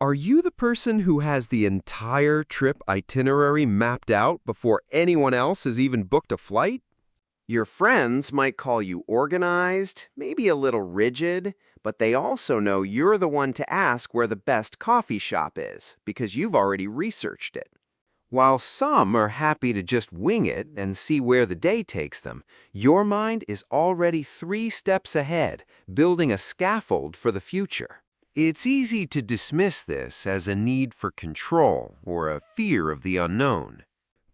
Are you the person who has the entire trip itinerary mapped out before anyone else has even booked a flight? Your friends might call you organized, maybe a little rigid, but they also know you're the one to ask where the best coffee shop is because you've already researched it. While some are happy to just wing it and see where the day takes them, your mind is already 3 steps ahead, building a scaffold for the future. It's easy to dismiss this as a need for control or a fear of the unknown.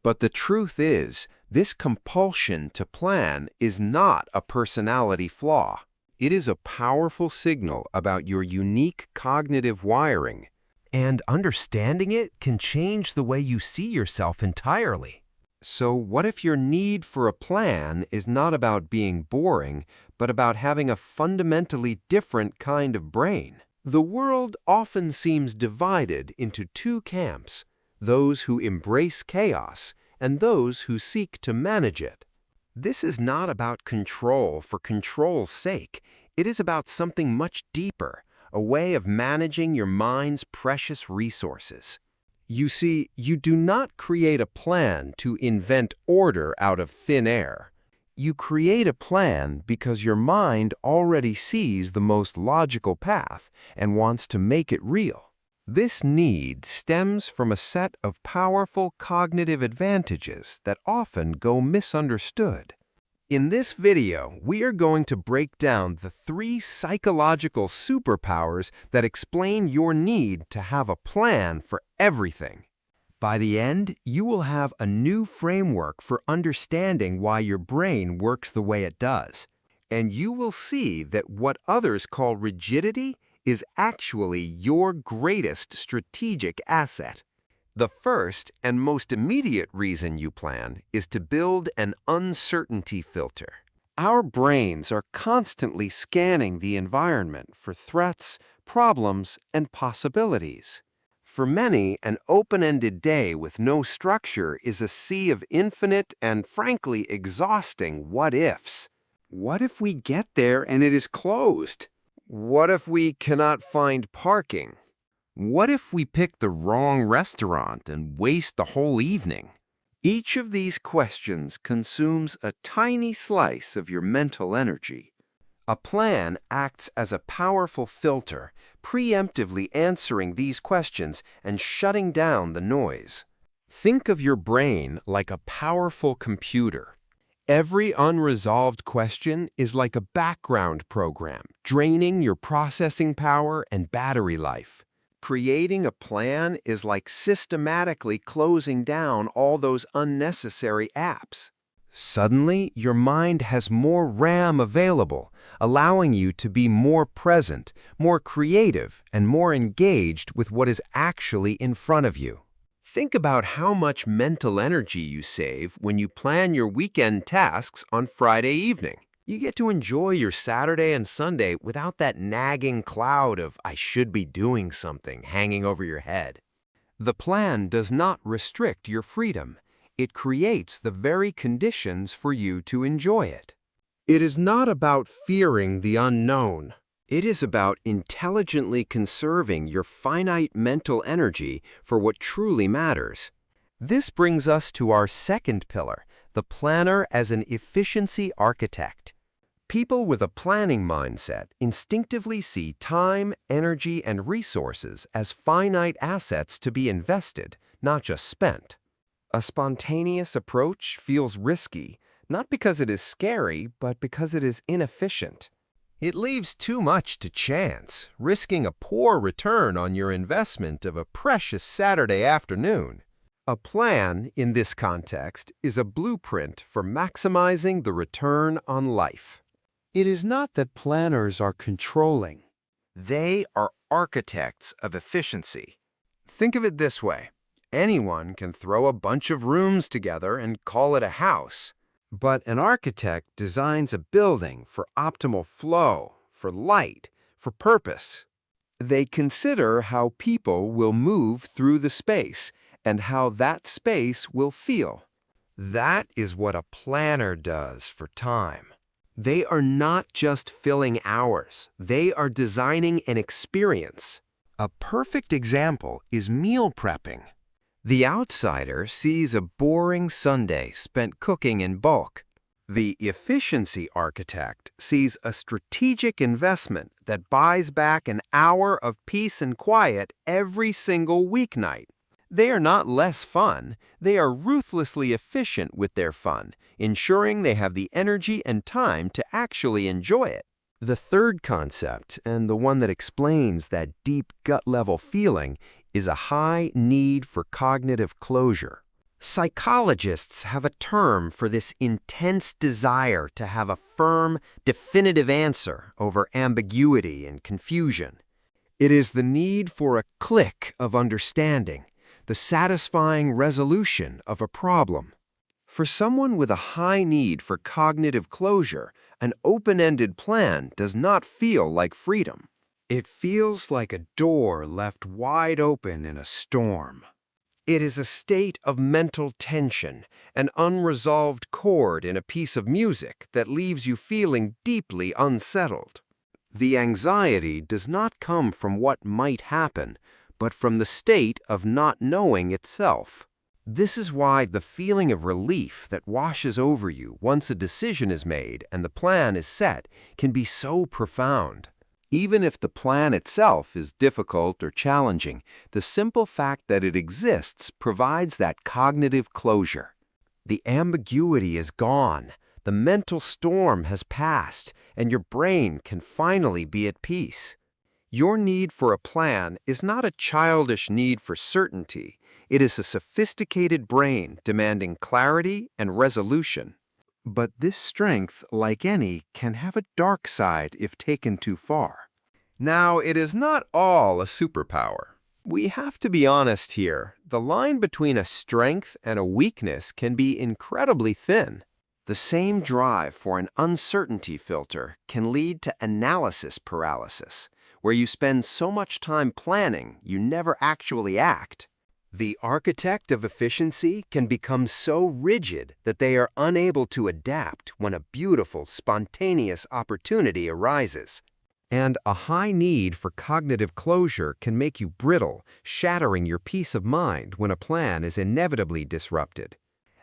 But the truth is, this compulsion to plan is not a personality flaw. It is a powerful signal about your unique cognitive wiring, and understanding it can change the way you see yourself entirely. So what if your need for a plan is not about being boring, but about having a fundamentally different kind of brain? The world often seems divided into two camps, those who embrace chaos and those who seek to manage it. This is not about control for control's sake. It is about something much deeper, a way of managing your mind's precious resources. You see, you do not create a plan to invent order out of thin air. You create a plan because your mind already sees the most logical path and wants to make it real. This need stems from a set of powerful cognitive advantages that often go misunderstood. In this video, we are going to break down the 3 psychological superpowers that explain your need to have a plan for everything. By the end, you will have a new framework for understanding why your brain works the way it does. And you will see that what others call rigidity is actually your greatest strategic asset. The first and most immediate reason you plan is to build an uncertainty filter. Our brains are constantly scanning the environment for threats, problems, and possibilities. For many, an open-ended day with no structure is a sea of infinite and frankly exhausting what-ifs. What if we get there and it is closed? What if we cannot find parking? What if we pick the wrong restaurant and waste the whole evening? Each of these questions consumes a tiny slice of your mental energy. A plan acts as a powerful filter, preemptively answering these questions and shutting down the noise. Think of your brain like a powerful computer. Every unresolved question is like a background program, draining your processing power and battery life. Creating a plan is like systematically closing down all those unnecessary apps. Suddenly, your mind has more RAM available, allowing you to be more present, more creative, and more engaged with what is actually in front of you. Think about how much mental energy you save when you plan your weekend tasks on Friday evening. You get to enjoy your Saturday and Sunday without that nagging cloud of "I should be doing something" hanging over your head. The plan does not restrict your freedom. It creates the very conditions for you to enjoy it. It is not about fearing the unknown. It is about intelligently conserving your finite mental energy for what truly matters. This brings us to our second pillar, the planner as an efficiency architect. People with a planning mindset instinctively see time, energy, and resources as finite assets to be invested, not just spent. A spontaneous approach feels risky, not because it is scary, but because it is inefficient. It leaves too much to chance, risking a poor return on your investment of a precious Saturday afternoon. A plan, in this context, is a blueprint for maximizing the return on life. It is not that planners are controlling. They are architects of efficiency. Think of it this way. Anyone can throw a bunch of rooms together and call it a house. But an architect designs a building for optimal flow, for light, for purpose. They consider how people will move through the space and how that space will feel. That is what a planner does for time. They are not just filling hours. They are designing an experience. A perfect example is meal prepping. The outsider sees a boring Sunday spent cooking in bulk. The efficiency architect sees a strategic investment that buys back an hour of peace and quiet every single weeknight. They are not less fun, they are ruthlessly efficient with their fun, ensuring they have the energy and time to actually enjoy it. The third concept, and the one that explains that deep gut-level feeling, is a high need for cognitive closure. Psychologists have a term for this intense desire to have a firm, definitive answer over ambiguity and confusion. It is the need for a click of understanding, the satisfying resolution of a problem. For someone with a high need for cognitive closure, an open-ended plan does not feel like freedom. It feels like a door left wide open in a storm. It is a state of mental tension, an unresolved chord in a piece of music that leaves you feeling deeply unsettled. The anxiety does not come from what might happen, but from the state of not knowing itself. This is why the feeling of relief that washes over you once a decision is made and the plan is set can be so profound. Even if the plan itself is difficult or challenging, the simple fact that it exists provides that cognitive closure. The ambiguity is gone, the mental storm has passed, and your brain can finally be at peace. Your need for a plan is not a childish need for certainty. It is a sophisticated brain demanding clarity and resolution. But this strength, like any, can have a dark side if taken too far. Now, it is not all a superpower. We have to be honest here. The line between a strength and a weakness can be incredibly thin. The same drive for an uncertainty filter can lead to analysis paralysis, where you spend so much time planning you never actually act. The architect of efficiency can become so rigid that they are unable to adapt when a beautiful, spontaneous opportunity arises. And a high need for cognitive closure can make you brittle, shattering your peace of mind when a plan is inevitably disrupted.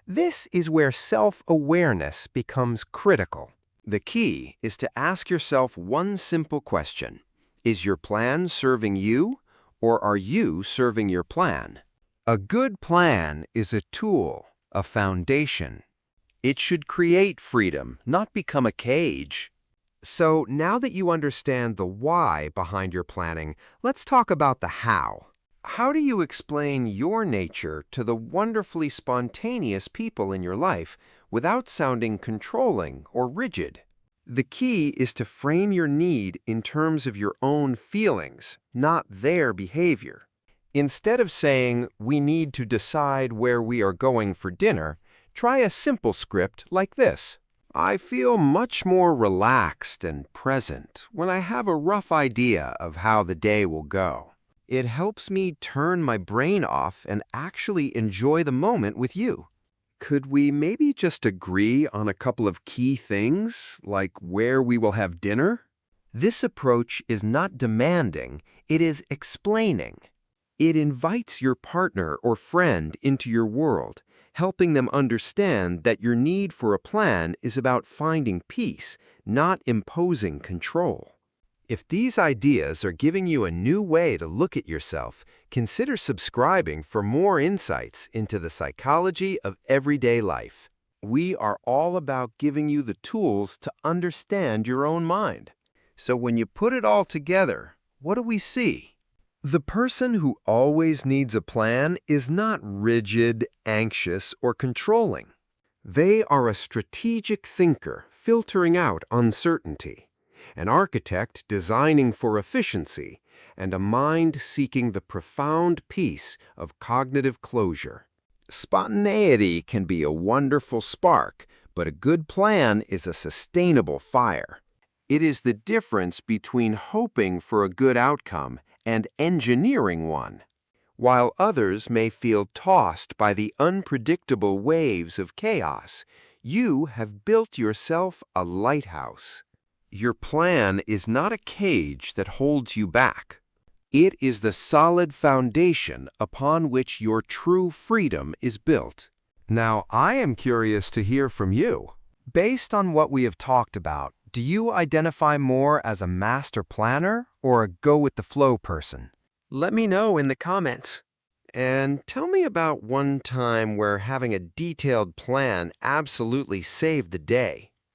This is where self-awareness becomes critical. The key is to ask yourself one simple question. Is your plan serving you, or are you serving your plan? A good plan is a tool, a foundation. It should create freedom, not become a cage. So now that you understand the why behind your planning, let's talk about the how. How do you explain your nature to the wonderfully spontaneous people in your life without sounding controlling or rigid? The key is to frame your need in terms of your own feelings, not their behavior. Instead of saying, "We need to decide where we are going for dinner," try a simple script like this. I feel much more relaxed and present when I have a rough idea of how the day will go. It helps me turn my brain off and actually enjoy the moment with you. Could we maybe just agree on a couple of key things, like where we will have dinner? This approach is not demanding, it is explaining. It invites your partner or friend into your world, helping them understand that your need for a plan is about finding peace, not imposing control. If these ideas are giving you a new way to look at yourself, consider subscribing for more insights into the psychology of everyday life. We are all about giving you the tools to understand your own mind. So when you put it all together, what do we see? The person who always needs a plan is not rigid, anxious, or controlling. They are a strategic thinker filtering out uncertainty, an architect designing for efficiency, and a mind seeking the profound peace of cognitive closure. Spontaneity can be a wonderful spark, but a good plan is a sustainable fire. It is the difference between hoping for a good outcome and engineering one. While others may feel tossed by the unpredictable waves of chaos, you have built yourself a lighthouse. Your plan is not a cage that holds you back. It is the solid foundation upon which your true freedom is built. Now, I am curious to hear from you. Based on what we have talked about, do you identify more as a master planner or a go-with-the-flow person? Let me know in the comments. And tell me about one time where having a detailed plan absolutely saved the day.